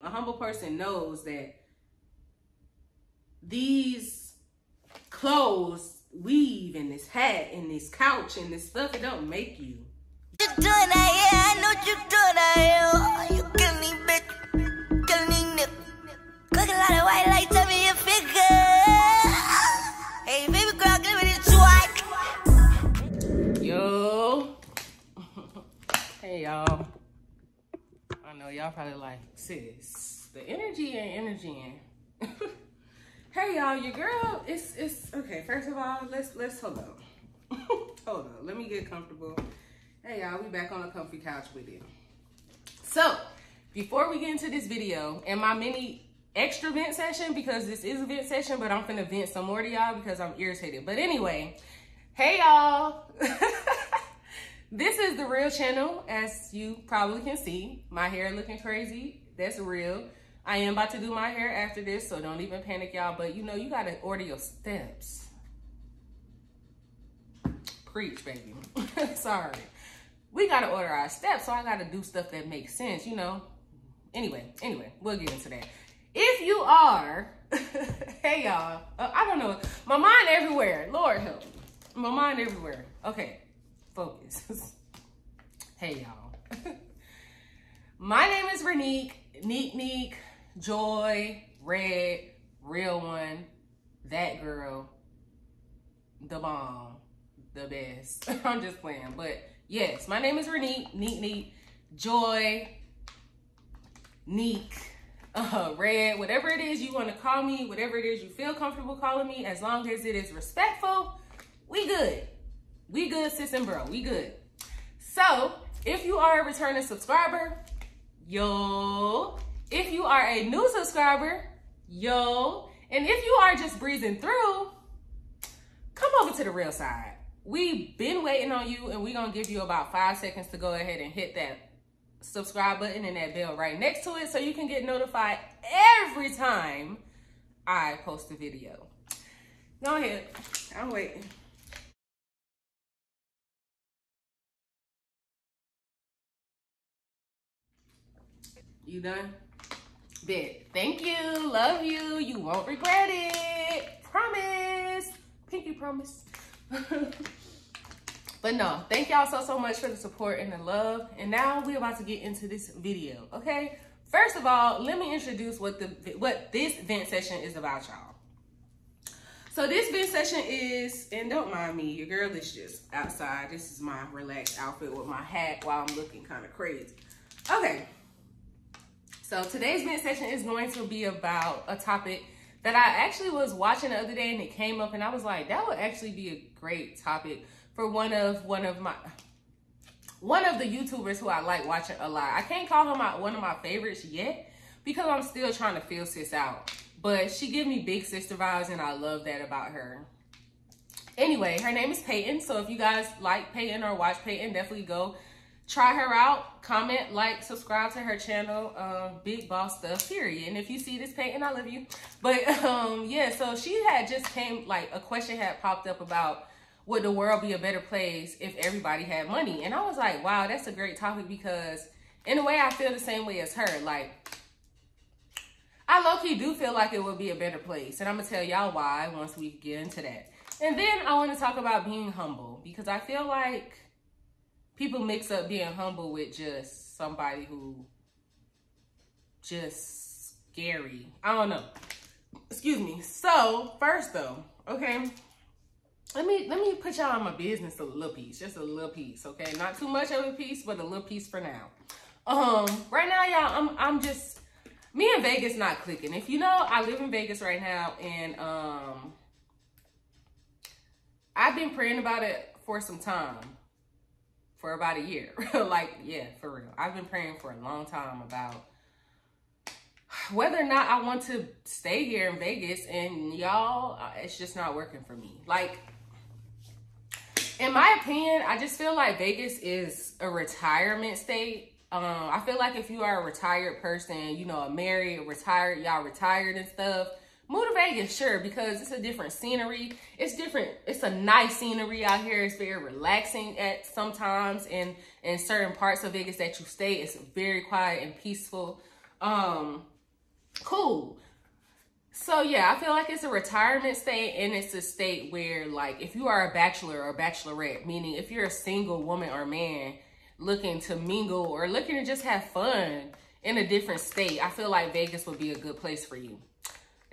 A humble person knows that these clothes, weave, and this hat, and this couch, and this stuff, it don't make you. You doing that, yeah, I know you doing that, yeah. You killing me, bitch. Killing me, nip. Cook a lot of white lights up in your figure. Hey, baby girl, give me this swag. Yo. Hey, y'all. I know y'all probably like, sis, the energy ain't energying. Hey, y'all, your girl, it's okay. First of all, let's hold on. Hold on, let me get comfortable. Hey, y'all, we back on the comfy couch with it. So, before we get into this video and my mini extra vent session, because this is a vent session, but I'm finna vent some more to y'all because I'm irritated. But anyway, hey, y'all. This is the real channel, as you probably can see. My hair looking crazy, that's real. I am about to do my hair after this, so don't even panic, y'all. But you know, you gotta order your steps. Preach, baby. Sorry. We gotta order our steps, so I gotta do stuff that makes sense, you know. Anyway, we'll get into that. If you are, hey y'all, I don't know, my mind everywhere. Lord help me. My mind everywhere. Okay, focus. Hey y'all. My name is Renique, Neek, Joy, Red, Real One, That Girl, the bomb, the best. I'm just playing, but yes, my name is Renique, Neek, Joy, Neek, Red, whatever it is you want to call me, whatever it is you feel comfortable calling me, as long as it is respectful, we good. We good, sis and bro, we good. So, if you are a returning subscriber, yo. If you are a new subscriber, yo. And if you are just breezing through, come over to the real side. We've been waiting on you, and we're gonna give you about 5 seconds to go ahead and hit that subscribe button and that bell right next to it so you can get notified every time I post a video. Go ahead, I'm waiting. You done? Bet. Thank you, love you, you won't regret it, promise, pinky promise. But no, thank y'all so much for the support and the love. And now we're about to get into this video, okay? First of all, let me introduce what this vent session is about, y'all. So this vent session is, and don't mind me, your girl is just outside. This is my relaxed outfit with my hat while I'm looking kind of crazy. Okay, so today's vent session is going to be about a topic that I actually was watching the other day, and it came up, and I was like, that would actually be a great topic for one of the YouTubers who I like watching a lot. I can't call him one of my favorites yet because I'm still trying to feel sis out. But she gives me big sister vibes, and I love that about her. Anyway, her name is Peyton. So if you guys like Peyton or watch Peyton, definitely go try her out. Comment, like, subscribe to her channel. Big boss stuff, period. And if you see this, Peyton, I love you. But yeah, so she had just came, like, a question had popped up about, would the world be a better place if everybody had money? And I was like, wow, that's a great topic, because in a way I feel the same way as her. Like, I low-key do feel like it would be a better place. And I'm gonna tell y'all why once we get into that. And then I want to talk about being humble, because I feel like people mix up being humble with just somebody who just scary. I don't know. Excuse me. So first though, okay, let me put y'all on my business a little piece, just a little piece, okay? Not too much of a piece, but a little piece for now. Right now, y'all, I'm just, me and Vegas not clicking. If you know, I live in Vegas right now, and I've been praying about it for some time, for about a year. Like, yeah, for real. I've been praying for a long time about whether or not I want to stay here in Vegas, and y'all, it's just not working for me. Like, in my opinion, I just feel like Vegas is a retirement state. I feel like if you are a retired person, you know, a married, retired, y'all retired and stuff, move to Vegas, sure, because it's a different scenery. It's different. It's a nice scenery out here. It's very relaxing at sometimes, and in certain parts of Vegas that you stay, it's very quiet and peaceful. Cool. So yeah, I feel like it's a retirement state, and it's a state where, like, if you are a bachelor or bachelorette, meaning if you're a single woman or man looking to mingle or looking to just have fun in a different state, I feel like Vegas would be a good place for you.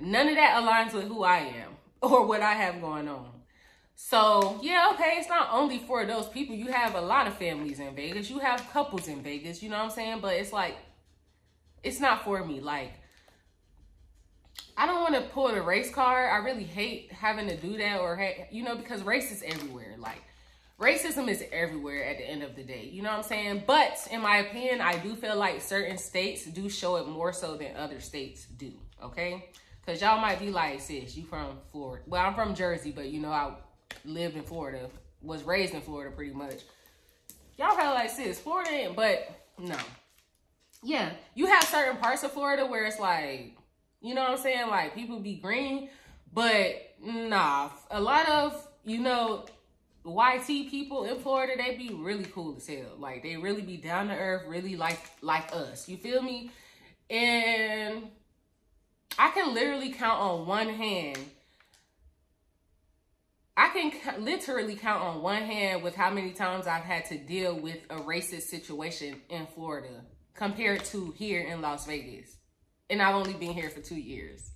None of that aligns with who I am or what I have going on. So yeah, okay, it's not only for those people. You have a lot of families in Vegas. You have couples in Vegas, you know what I'm saying? But it's like, it's not for me. Like, I don't want to pull the race card. I really hate having to do that, or, you know, because race is everywhere. Like, racism is everywhere at the end of the day. You know what I'm saying? But in my opinion, I do feel like certain states do show it more so than other states do, okay? Because y'all might be like, sis, you from Florida. Well, I'm from Jersey, but, you know, I lived in Florida, was raised in Florida pretty much. Y'all probably like, sis, Florida ain't, but no. Yeah, you have certain parts of Florida where it's like, you know what I'm saying? Like, people be green, but nah, a lot of, you know, YT people in Florida, they be really cool as hell. Like, they really be down to earth, really like us. You feel me? And I can literally count on one hand. I can literally count on one hand with how many times I've had to deal with a racist situation in Florida compared to here in Las Vegas. And I've only been here for 2 years.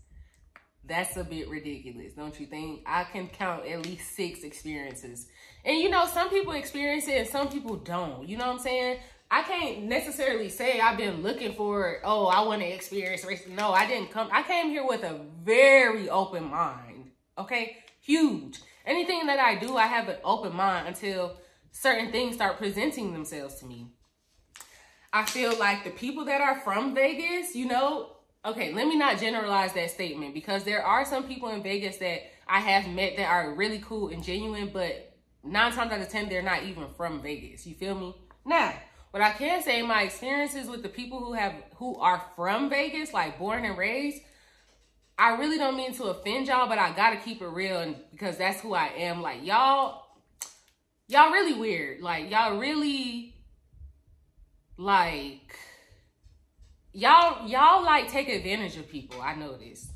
That's a bit ridiculous, don't you think? I can count at least 6 experiences. And, you know, some people experience it and some people don't. You know what I'm saying? I can't necessarily say I've been looking for, oh, I want to experience racism. No, I didn't come. I came here with a very open mind, okay? Huge. Anything that I do, I have an open mind until certain things start presenting themselves to me. I feel like the people that are from Vegas, you know, okay, let me not generalize that statement, because there are some people in Vegas that I have met that are really cool and genuine, but 9 times out of 10, they're not even from Vegas. You feel me? Now, what I can say, my experiences with the people who are from Vegas, like born and raised, I really don't mean to offend y'all, but I gotta keep it real, and because that's who I am. Like, y'all really weird. Like, y'all really, like, y'all like take advantage of people. I know this.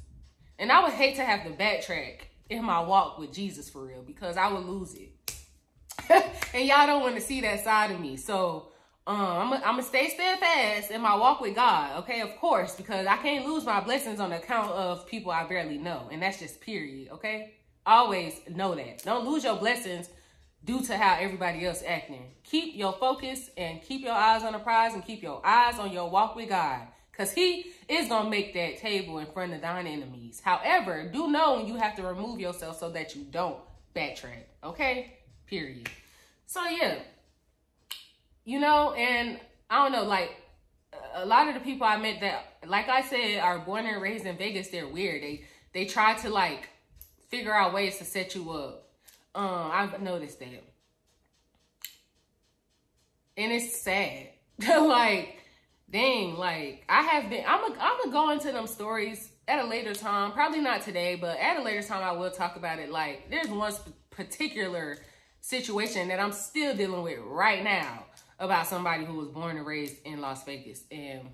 And I would hate to have to backtrack in my walk with Jesus for real, because I would lose it. And y'all don't want to see that side of me. So I'm gonna stay steadfast in my walk with God, okay? Of course, because I can't lose my blessings on account of people I barely know. And that's just period, okay? Always know that. Don't lose your blessings due to how everybody else acting. Keep your focus and keep your eyes on the prize and keep your eyes on your walk with God, because he is going to make that table in front of thine enemies. However, do know when you have to remove yourself so that you don't backtrack, okay? Period. So, yeah. You know, and I don't know, like, a lot of the people I met that, like I said, are born and raised in Vegas, they're weird. They try to, like, figure out ways to set you up. I've noticed that. And it's sad. Like, dang, like, I'm gonna go into them stories at a later time. Probably not today, but at a later time I will talk about it. Like, there's one particular situation that I'm still dealing with right now about somebody who was born and raised in Las Vegas. And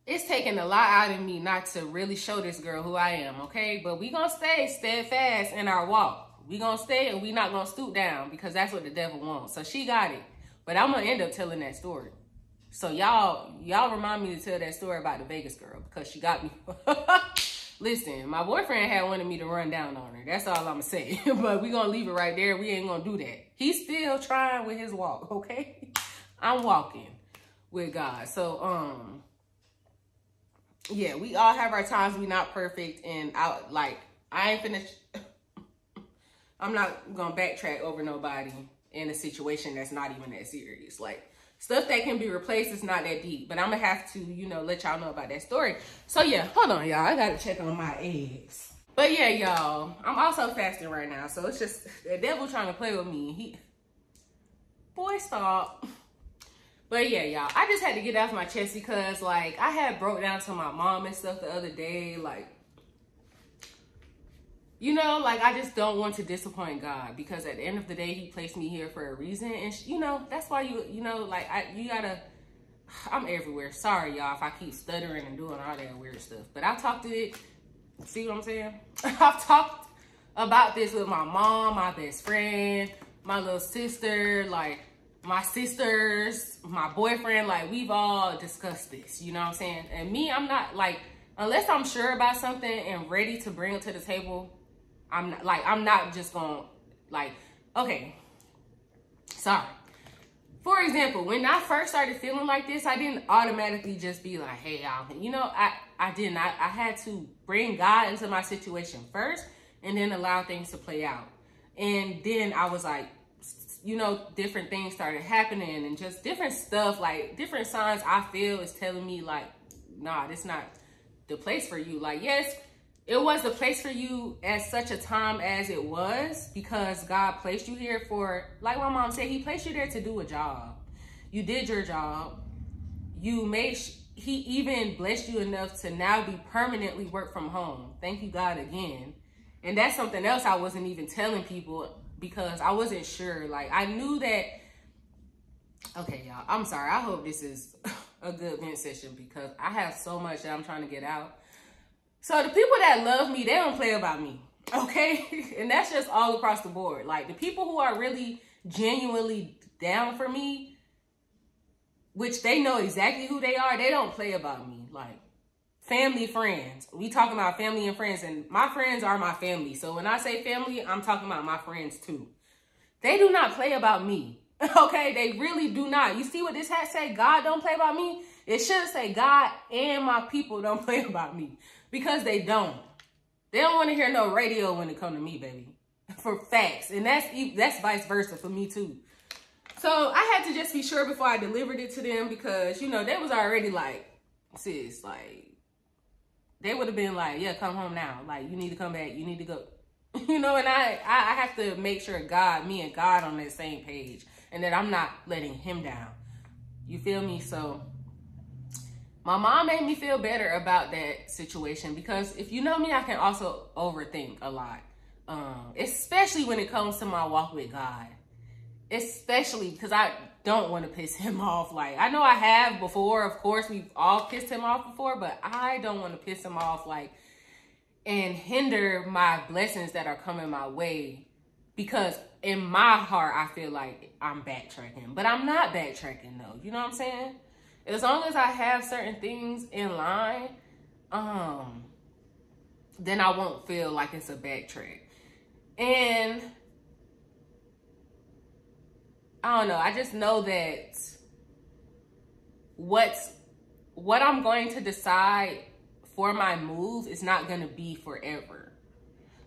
it's taking a lot out of me not to really show this girl who I am, okay? But we gonna stay steadfast in our walk. We gonna stay, and we not gonna stoop down, because that's what the devil wants. So she got it. But I'm gonna end up telling that story. So y'all remind me to tell that story about the Vegas girl, because she got me. Listen, my boyfriend had wanted me to run down on her. That's all I'm gonna say. But we gonna leave it right there. We ain't gonna do that. He's still trying with his walk, okay? I'm walking with God. So, yeah, we all have our times. We not perfect. And I ain't finished. I'm not gonna backtrack over nobody in a situation that's not even that serious. Like, stuff that can be replaced is not that deep. But I'm gonna have to, you know, let y'all know about that story. So yeah, hold on, y'all. I gotta check on my eggs. But yeah, y'all, I'm also fasting right now. So it's just the devil trying to play with me. Boy, stop. But yeah, y'all, I just had to get off my chest because, like, I had broke down to my mom and stuff the other day. Like, you know, like, I just don't want to disappoint God, because at the end of the day, he placed me here for a reason. And, you know, that's why you know, like, you gotta I'm everywhere. Sorry, y'all, if I keep stuttering and doing all that weird stuff. But I talked to it. See what I'm saying? I've talked about this with my mom, my best friend, my little sister, like my sisters, my boyfriend. Like, we've all discussed this, you know what I'm saying? And me, I'm not like, unless I'm sure about something and ready to bring it to the table, I'm not just gonna, like, okay, sorry. For example, when I first started feeling like this, I didn't automatically just be like, hey, y'all, you know, I didn't. I had to bring God into my situation first and then allow things to play out. And then I was like, you know, different things started happening and just different stuff, like different signs I feel is telling me like, nah, this not the place for you. Like, yes, it was the place for you at such a time as it was, because God placed you here for, like my mom said, he placed you there to do a job. You did your job. You made, he even blessed you enough to now be permanently work from home. Thank you, God, again. And that's something else I wasn't even telling people because I wasn't sure. Like, I knew that, okay, y'all, I'm sorry. I hope this is a good vent session because I have so much that I'm trying to get out. So the people that love me, they don't play about me, okay? And that's just all across the board. Like, the people who are really genuinely down for me, which they know exactly who they are, they don't play about me. Like, family, friends. We talking about family and friends, and my friends are my family. So when I say family, I'm talking about my friends too. They do not play about me, okay? They really do not. You see what this hat say? God don't play about me? It should say God and my people don't play about me. Because they don't. They don't want to hear no radio when it come to me, baby. For facts. And that's vice versa for me too. So I had to just be sure before I delivered it to them because, you know, they was already like, sis, like, they would have been like, yeah, come home now. Like, you need to come back. You need to go. You know, and I have to make sure me and God on that same page. And that I'm not letting him down. You feel me? So my mom made me feel better about that situation because if you know me, I can also overthink a lot, especially when it comes to my walk with God, especially because I don't want to piss him off. Like, I know I have before. Of course, we've all pissed him off before, but I don't want to piss him off, like, and hinder my blessings that are coming my way because in my heart, I feel like I'm backtracking, but I'm not backtracking though. You know what I'm saying? As long as I have certain things in line, then I won't feel like it's a backtrack. And I don't know. I just know that what I'm going to decide for my move is not going to be forever.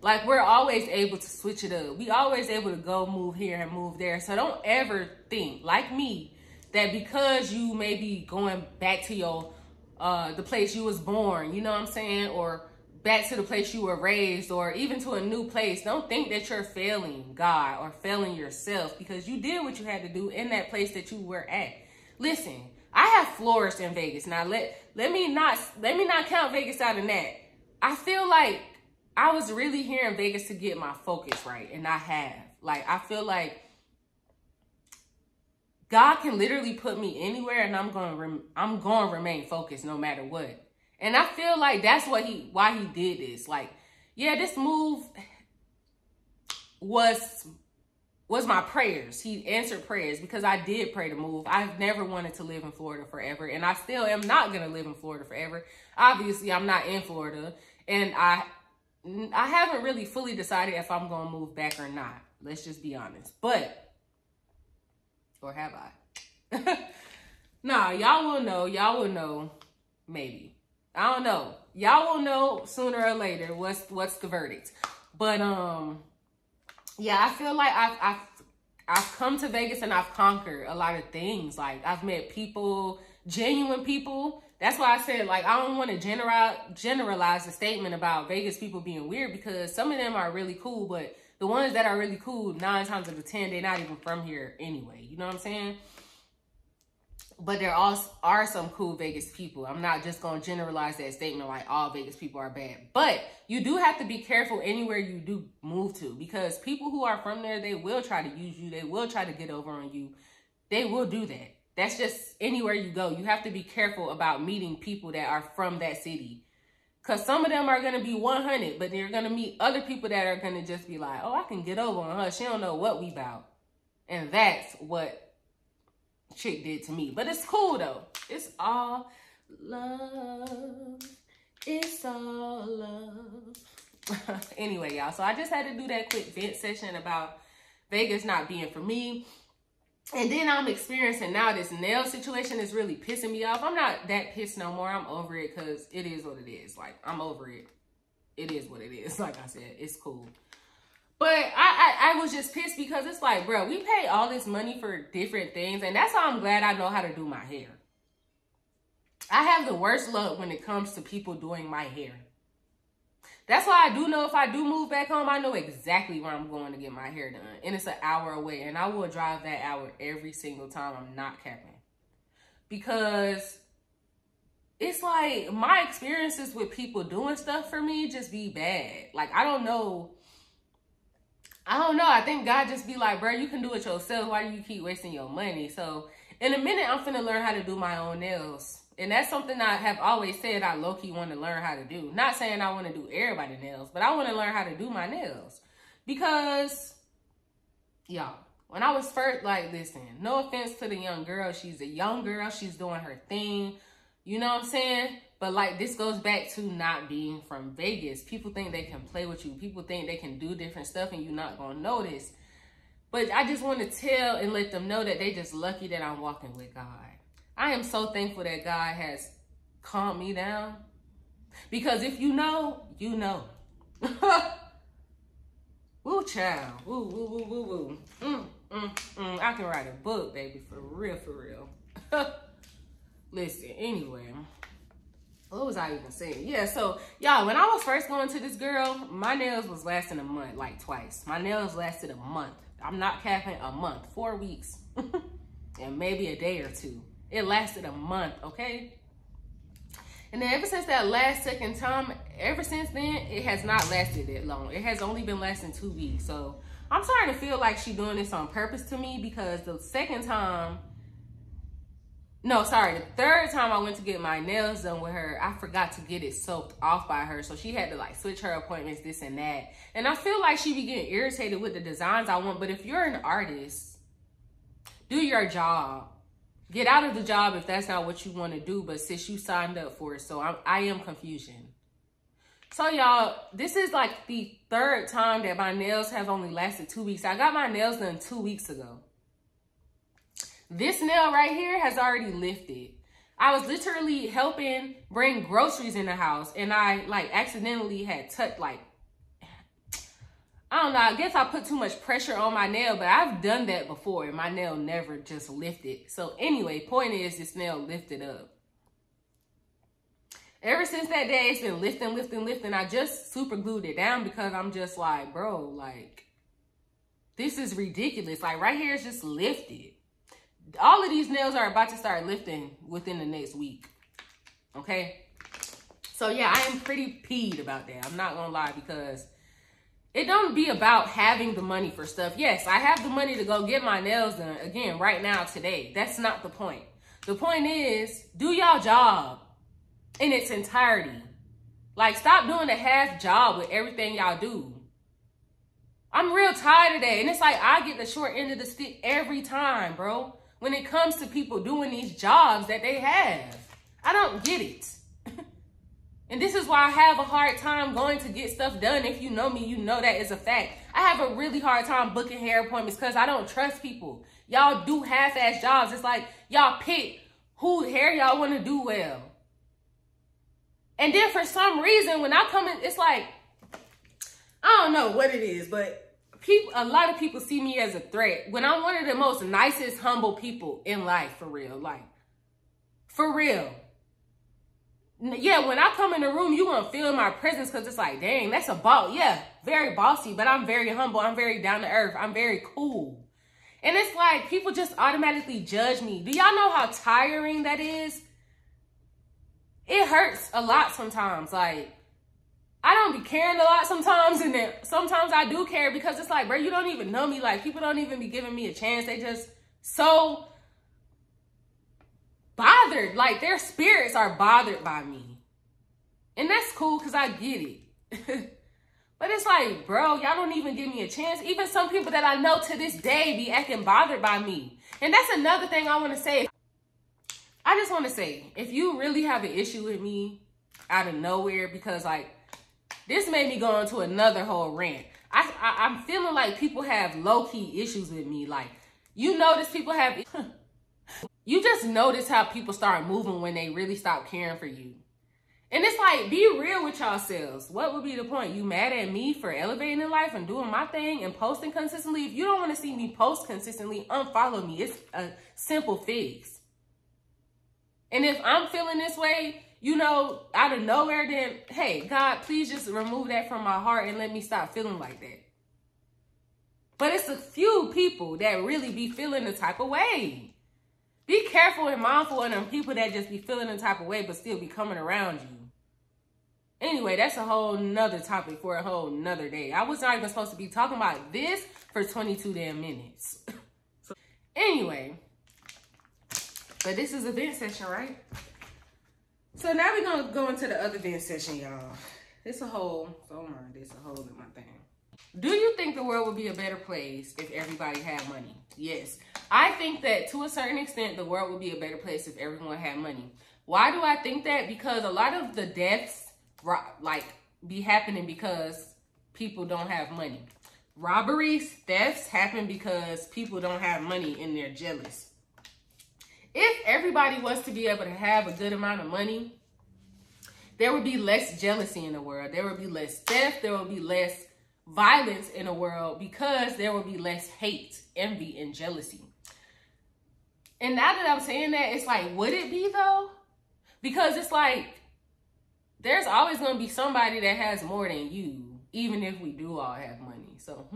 Like, we're always able to switch it up. We always able to go move here and move there. So don't ever think, like me, that because you may be going back to your the place you was born, you know what I'm saying, or back to the place you were raised, or even to a new place, don't think that you're failing God or failing yourself because you did what you had to do in that place that you were at. Listen, I have flourished in Vegas. Now let me not count Vegas out in that. I feel like I was really here in Vegas to get my focus right, and I have. Like, I feel like God can literally put me anywhere and I'm going to remain focused no matter what. And I feel like that's why he did this. Like, yeah, this move was my prayers. He answered prayers because I did pray to move. I've never wanted to live in Florida forever, and I still am not going to live in Florida forever. Obviously, I'm not in Florida, and I haven't really fully decided if I'm going to move back or not. Let's just be honest. But or have I? Nah, y'all will know. Y'all will know. Maybe. I don't know. Y'all will know sooner or later what's the verdict. But yeah, I feel like I've come to Vegas and I've conquered a lot of things. Like, I've met people, genuine people. That's why I said, like, I don't want to generalize the statement about Vegas people being weird because some of them are really cool, but the ones that are really cool, 9 times out of 10, they're not even from here anyway. You know what I'm saying? But there are some cool Vegas people. I'm not just going to generalize that statement like all Vegas people are bad. But you do have to be careful anywhere you do move to because people who are from there, they will try to use you. They will try to get over on you. They will do that. That's just anywhere you go. You have to be careful about meeting people that are from that city. Because some of them are going to be 100, but you're going to meet other people that are going to just be like, oh, I can get over on her. She don't know what we about. And that's what chick did to me. But it's cool, though. It's all love. It's all love. Anyway, y'all. So I just had to do that quick vent session about Vegas not being for me. And then I'm experiencing now this nail situation is really pissing me off. I'm not that pissed no more. I'm over it because it is what it is. Like, I'm over it. It is what it is. Like I said, it's cool. But I was just pissed because it's like, bro, we pay all this money for different things. And that's why I'm glad I know how to do my hair. I have the worst luck when it comes to people doing my hair. That's why I do know if I do move back home, I know exactly where I'm going to get my hair done. And it's an hour away. And I will drive that hour every single time. I'm not capping. Because it's like my experiences with people doing stuff for me just be bad. Like, I don't know. I think God just be like, bro, you can do it yourself. Why do you keep wasting your money? So in a minute, I'm finna learn how to do my own nails. And that's something I have always said I low-key want to learn how to do. Not saying I want to do everybody's nails, but I want to learn how to do my nails. Because, y'all, when I was first, like, listen, no offense to the young girl. She's a young girl. She's doing her thing. You know what I'm saying? But, like, this goes back to not being from Vegas. People think they can play with you. People think they can do different stuff and you're not going to notice. But I just want to tell and let them know that they just lucky that I'm walking with God. I am so thankful that God has calmed me down. Because if you know, you know. Woo, child. Woo, woo, woo, woo, woo. I can write a book, baby. For real, for real. Listen, anyway. What was I even saying? Yeah, so, y'all, when I was first going to this girl, my nails was lasting a month, like twice. My nails lasted a month. I'm not capping, a month. 4 weeks. And maybe a day or two. It lasted a month, okay? And then ever since that last second time, ever since then, it has not lasted that long. It has only been lasting 2 weeks. So I'm starting to feel like she's doing this on purpose to me because the second time, no, sorry, the third time I went to get my nails done with her, I forgot to get it soaked off by her. So she had to like switch her appointments, this and that. And I feel like she be getting irritated with the designs I want. But if you're an artist, do your job. Get out of the job if that's not what you want to do, but since you signed up for it, so I am confusion. So, y'all, this is like the third time that my nails have only lasted 2 weeks. I got my nails done 2 weeks ago. This nail right here has already lifted. I was literally helping bring groceries in the house, and I, like, accidentally had touched, like, I don't know, I guess I put too much pressure on my nail, but I've done that before and my nail never just lifted. So anyway, point is this nail lifted up. Ever since that day, it's been lifting. I just super glued it down because I'm just like, bro, like, this is ridiculous. Like, right here is just lifted. All of these nails are about to start lifting within the next week. Okay? So yeah, I am pretty peeved about that. I'm not gonna lie because it don't be about having the money for stuff. Yes, I have the money to go get my nails done, again, right now, today. That's not the point. The point is, do y'all job in its entirety. Like, stop doing a half job with everything y'all do. I'm real tired of that. And it's like, I get the short end of the stick every time, bro. When it comes to people doing these jobs that they have. I don't get it. And this is why I have a hard time going to get stuff done. If you know me, you know that is a fact. I have a really hard time booking hair appointments because I don't trust people. Y'all do half-ass jobs. It's like y'all pick who hair y'all want to do well. And then for some reason, when I come in, it's like, I don't know what it is, but a lot of people see me as a threat. When I'm one of the most nicest, humble people in life, for real. Like, for real. Yeah, when I come in the room, you won't feel my presence because it's like, dang, that's a boss. Yeah, very bossy, but I'm very humble. I'm very down to earth. I'm very cool. And it's like, people just automatically judge me. Do y'all know how tiring that is? It hurts a lot sometimes. Like, I don't be caring a lot sometimes, and then sometimes I do care because it's like, bro, you don't even know me. Like, people don't even be giving me a chance. They just so bothered. Like, their spirits are bothered by me. And that's cool because I get it. But it's like, bro, y'all don't even give me a chance. Even some people that I know to this day be acting bothered by me. And that's another thing I want to say. I just want to say, if you really have an issue with me out of nowhere, because like, this made me go into another whole rant. I'm feeling like people have low-key issues with me. Like, you notice people have... You just notice how people start moving when they really stop caring for you. And it's like, be real with yourselves. What would be the point? You mad at me for elevating in life and doing my thing and posting consistently? If you don't want to see me post consistently, unfollow me. It's a simple fix. And if I'm feeling this way, you know, out of nowhere, then, hey, God, please just remove that from my heart and let me stop feeling like that. But it's a few people that really be feeling the type of way. Be careful and mindful of them people that just be feeling the type of way but still be coming around you. Anyway, that's a whole nother topic for a whole nother day. I was not even supposed to be talking about this for 22 damn minutes. So, anyway, but this is a vent session, right? So now we're going to go into the other vent session, y'all. This a hole. So this a hole in my thing. Do you think the world would be a better place if everybody had money? Yes. I think that to a certain extent, the world would be a better place if everyone had money. Why do I think that? Because a lot of the deaths like be happening because people don't have money. Robberies, thefts happen because people don't have money and they're jealous. If everybody was to be able to have a good amount of money, there would be less jealousy in the world. There would be less theft. There would be less violence in the world because there would be less hate, envy, and jealousy. And now that I'm saying that, it's like, would it be though? Because it's like, there's always going to be somebody that has more than you, even if we do all have money. So,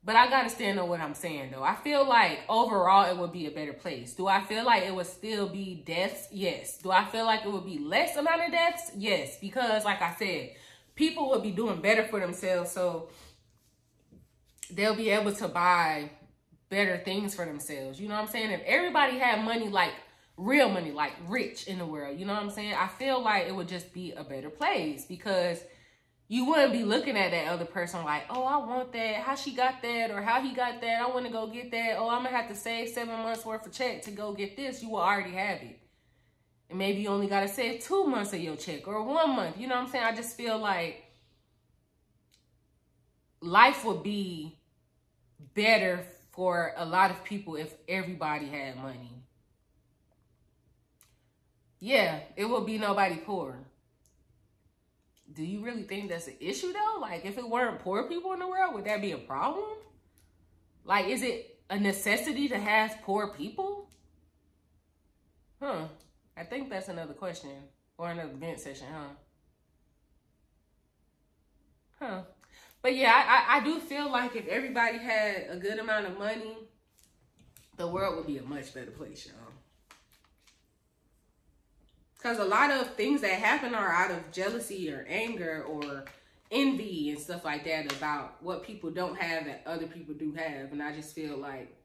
But I got to stand on what I'm saying, though. I feel like overall it would be a better place. Do I feel like it would still be deaths? Yes. Do I feel like it would be less amount of deaths? Yes. Because, like I said, people would be doing better for themselves. So, they'll be able to buy better things for themselves. You know what I'm saying? If everybody had money, like real money, like rich in the world, you know what I'm saying? I feel like it would just be a better place because you wouldn't be looking at that other person like, oh, I want that. How she got that or how he got that. I want to go get that. Oh, I'm going to have to save 7 months worth of check to go get this. You will already have it. And maybe you only got to save 2 months of your check or 1 month. You know what I'm saying? I just feel like life would be better for a lot of people if everybody had money. Yeah, it would be nobody poor. Do you really think that's an issue though? Like, if it weren't poor people in the world, would that be a problem? Like, is it a necessity to have poor people? I think that's another question or another vent session, But yeah, I do feel like if everybody had a good amount of money, the world would be a much better place, y'all. Because a lot of things that happen are out of jealousy or anger or envy and stuff like that about what people don't have that other people do have. And I just feel like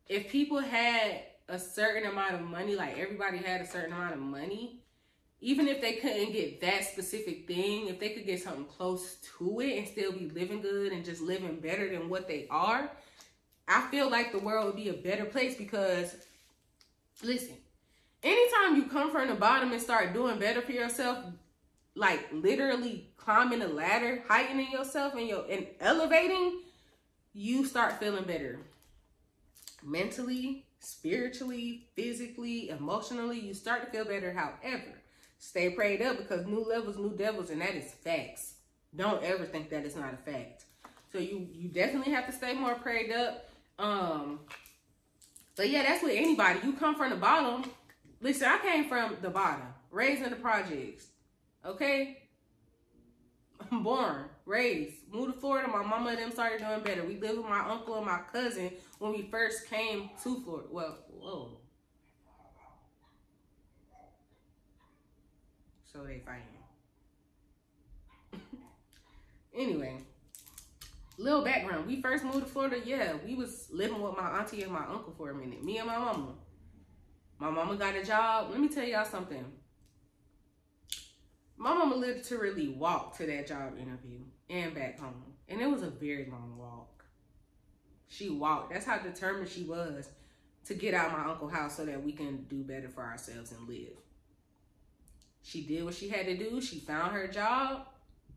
if people had a certain amount of money, like everybody had a certain amount of money, even if they couldn't get that specific thing, if they could get something close to it and still be living good and just living better than what they are, I feel like the world would be a better place because, listen, anytime you come from the bottom and start doing better for yourself, like literally climbing the ladder, heightening yourself and elevating, you start feeling better. Mentally, spiritually, physically, emotionally, you start to feel better. However, stay prayed up because new levels, new devils, and that is facts. Don't ever think that it's not a fact. So you definitely have to stay more prayed up. But yeah, that's with anybody. You come from the bottom. Listen, I came from the bottom, raised in the projects, okay? I'm born, raised, moved to Florida. My mama and them started doing better. We lived with my uncle and my cousin when we first came to Florida. Well, whoa. So they fighting. Anyway, Little background. We first moved to Florida, yeah, we was living with my auntie and my uncle for a minute. Me and my mama. My mama got a job. Let me tell y'all something. My mama literally walked to that job interview and back home. And it was a very long walk. She walked. That's how determined she was to get out of my uncle's house so that we can do better for ourselves and live. She did what she had to do. She found her job.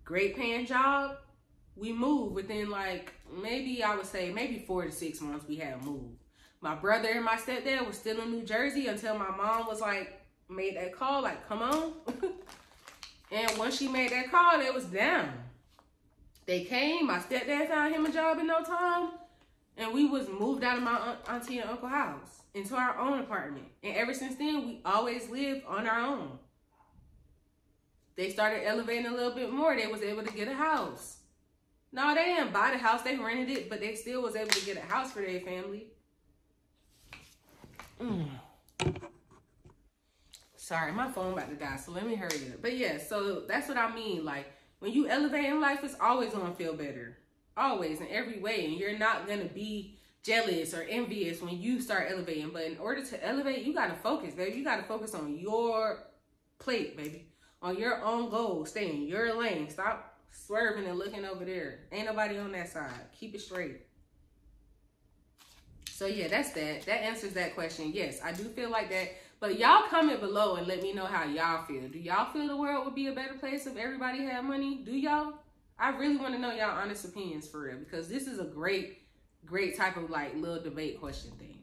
Great paying job. We moved within like, maybe I would say maybe 4 to 6 months we had moved. My brother and my stepdad were still in New Jersey until my mom was like, made that call, like, come on. And once she made that call, they was down. They came, my stepdad found him a job in no time, and we was moved out of my auntie and uncle house into our own apartment. And ever since then, we always lived on our own. They started elevating a little bit more. They was able to get a house. No, they didn't buy the house. They rented it, but they still was able to get a house for their family. Sorry, my phone about to die, so let me hurry up. But yeah, so that's what I mean. Like, when you elevate in life, it's always going to feel better. Always, in every way. And you're not going to be jealous or envious when you start elevating. But in order to elevate, you got to focus, baby. You got to focus on your plate, baby. On your own goal. Stay in your lane. Stop swerving and looking over there. Ain't nobody on that side. Keep it straight. So yeah, that's that. That answers that question. Yes, I do feel like that. But y'all comment below and let me know how y'all feel. Do y'all feel the world would be a better place if everybody had money? Do y'all? I really want to know y'all honest opinions for real, because this is a great type of like little debate question thing.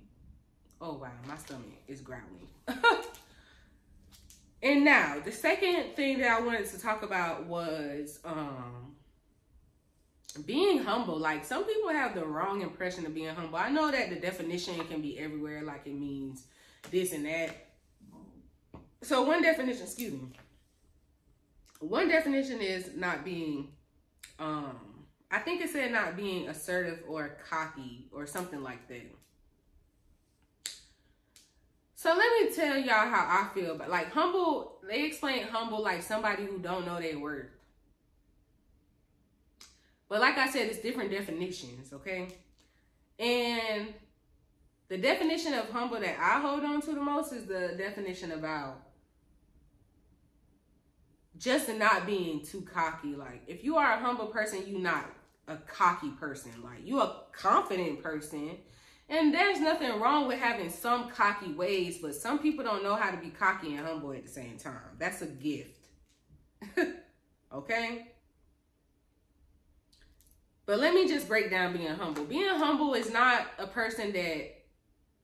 Oh wow, my stomach is growling. And now, the second thing that I wanted to talk about was being humble. Like, some people have the wrong impression of being humble. I know that the definition can be everywhere, like it means this and that. So one definition is not being, I think it said not being assertive or cocky or something like that. So let me tell y'all how I feel about, like, humble. They explain humble like somebody who don't know their worth. But like I said, it's different definitions, okay? And the definition of humble that I hold on to the most is the definition about just not being too cocky. Like, if you are a humble person, you're not a cocky person. Like, you're a confident person. And there's nothing wrong with having some cocky ways, but some people don't know how to be cocky and humble at the same time. That's a gift. Okay? But let me just break down being humble. Being humble is not a person that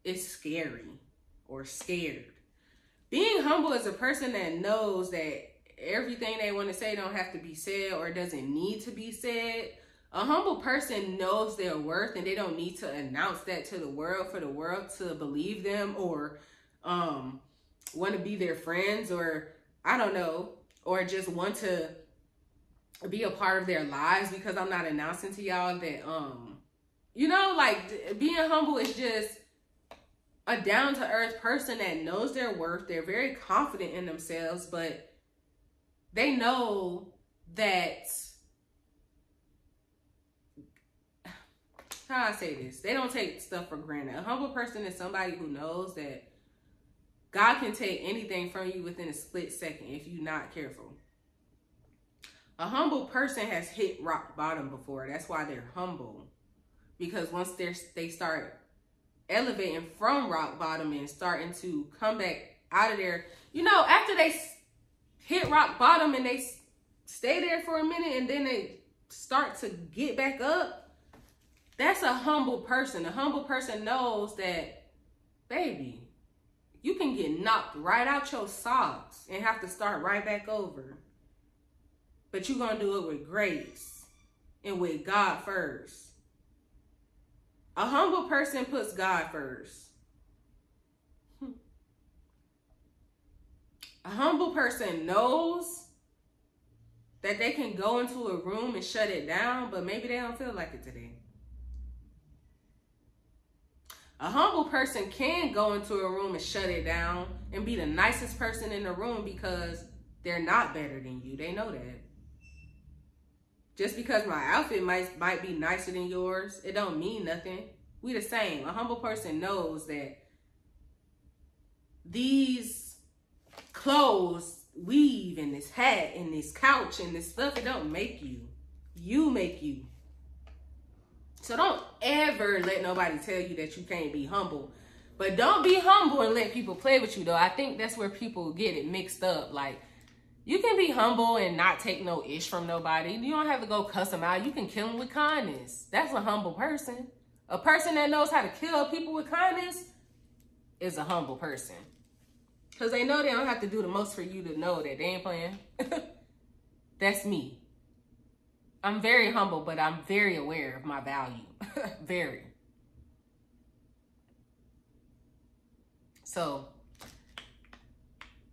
is scary or scared. Being humble is a person that knows that everything they want to say don't have to be said or doesn't need to be said. A humble person knows their worth, and they don't need to announce that to the world for the world to believe them or want to be their friends, or I don't know, or just want to be a part of their lives because I'm not announcing to y'all that, you know, like, being humble is just a down-to-earth person that knows their worth. They're very confident in themselves, but they know that, how I say this, they don't take stuff for granted. A humble person is somebody who knows that God can take anything from you within a split second if you're not careful. A humble person has hit rock bottom before. That's why they're humble. Because once they start elevating from rock bottom and starting to come back out of there, you know, after they hit rock bottom and they stay there for a minute and then they start to get back up, that's a humble person. A humble person knows that, baby, you can get knocked right out your socks and have to start right back over. But you're going to do it with grace and with God first. A humble person puts God first. A humble person knows that they can go into a room and shut it down, but maybe they don't feel like it today. A humble person can go into a room and shut it down and be the nicest person in the room because they're not better than you. They know that. Just because my outfit might be nicer than yours, it don't mean nothing. We the same. A humble person knows that these clothes, weave, and this hat, and this couch, and this stuff, it don't make you. You make you. So don't ever let nobody tell you that you can't be humble. But don't be humble and let people play with you, though. I think that's where people get it mixed up. Like, you can be humble and not take no ish from nobody. You don't have to go cuss them out. You can kill them with kindness. That's a humble person. A person that knows how to kill people with kindness is a humble person. Because they know they don't have to do the most for you to know that they ain't playing. That's me. I'm very humble, but I'm very aware of my value. Very. So,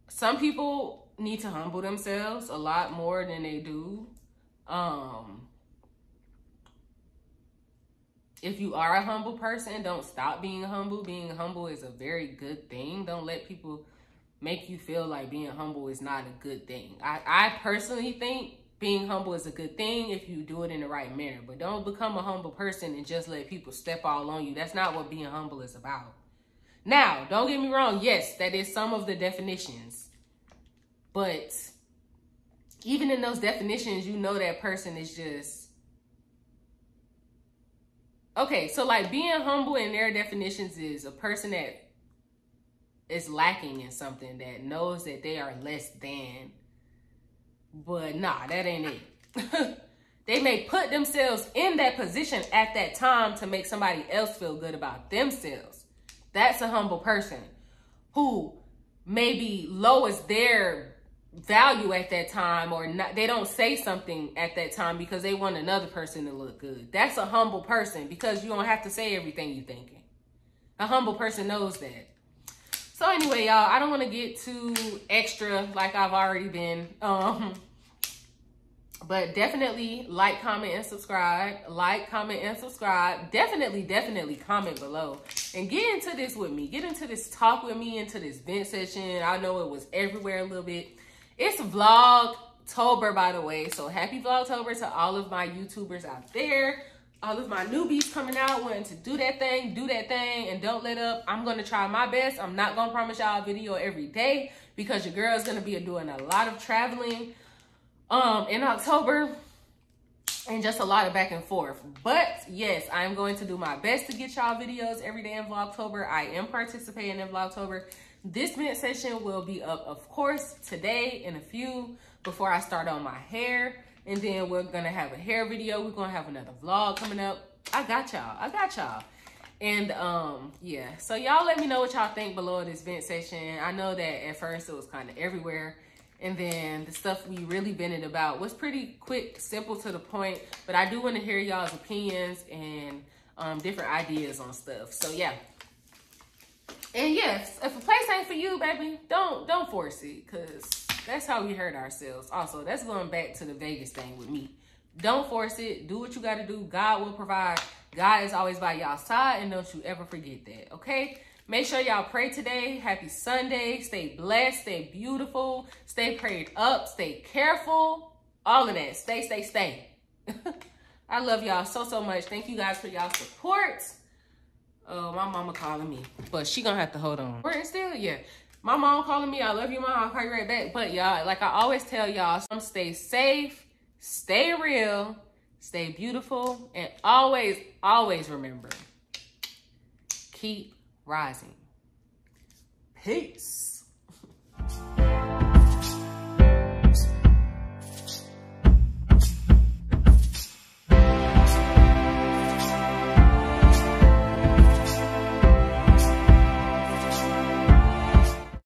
some people need to humble themselves a lot more than they do. If you are a humble person, don't stop being humble. Being humble is a very good thing. Don't let people make you feel like being humble is not a good thing. I personally think being humble is a good thing if you do it in the right manner. But don't become a humble person and just let people step all on you. That's not what being humble is about. Now, don't get me wrong. Yes, that is some of the definitions. But even in those definitions, you know that person is just... Okay, so like being humble in their definitions is a person that is lacking in something, that knows that they are less than. But nah, that ain't it. They may put themselves in that position at that time to make somebody else feel good about themselves. That's a humble person who maybe lowers their value at that time, or not, they don't say something at that time because they want another person to look good. That's a humble person, because you don't have to say everything you're thinking. A humble person knows that. So anyway, y'all, I don't want to get too extra like I've already been. But definitely like, comment, and subscribe. Like, comment, and subscribe. Definitely comment below. And get into this with me. Get into this talk with me, into this vent session. I know it was everywhere a little bit. It's Vlogtober, by the way. So happy Vlogtober to all of my YouTubers out there. All of my newbies coming out wanting to do that thing, and don't let up. I'm going to try my best. I'm not going to promise y'all a video every day, because your girl is going to be doing a lot of traveling in October, and just a lot of back and forth. But yes, I'm going to do my best to get y'all videos every day in Vlogtober. I am participating in Vlogtober. This vent session will be up, of course, today in a few, before I start on my hair. And then we're going to have a hair video. We're going to have another vlog coming up. I got y'all. And yeah, so y'all let me know what y'all think below this vent session. I know that at first it was kind of everywhere. And then the stuff we really vented about was pretty quick, simple, to the point. But I do want to hear y'all's opinions and different ideas on stuff. So yeah. And yes, if a place ain't for you, baby, don't force it, because that's how we hurt ourselves. Also, that's going back to the Vegas thing with me. Don't force it. Do what you got to do. God will provide. God is always by y'all side, and don't you ever forget that, okay? Make sure y'all pray today. Happy Sunday. Stay blessed. Stay beautiful. Stay prayed up. Stay careful. All of that. Stay. I love y'all so much. Thank you guys for y'all support. Oh, my mama calling me, but she gonna have to hold on. We're still, yeah. My mom calling me. I love you, Mom. I'll call you right back. But y'all, like I always tell y'all, stay safe, stay real, stay beautiful, and always remember, keep rising. Peace.